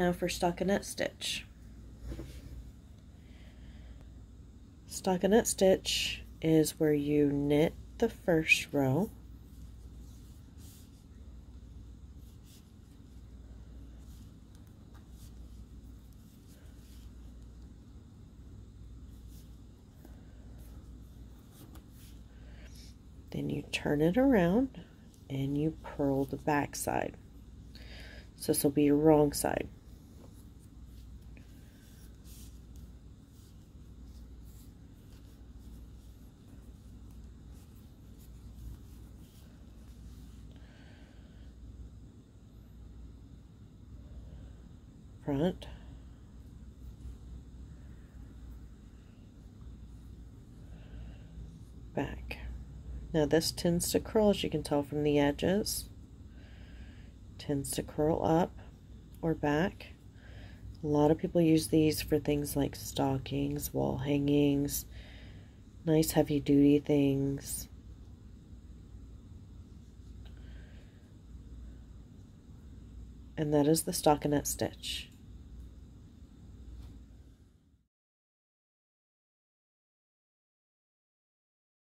Now for stockinette stitch. Stockinette stitch is where you knit the first row, then you turn it around and you purl the back side. So this will be your wrong side. Front, back. Now this tends to curl, as you can tell from the edges. Tends to curl up or back. A lot of people use these for things like stockings, wall hangings, nice heavy duty things. And that is the stockinette stitch.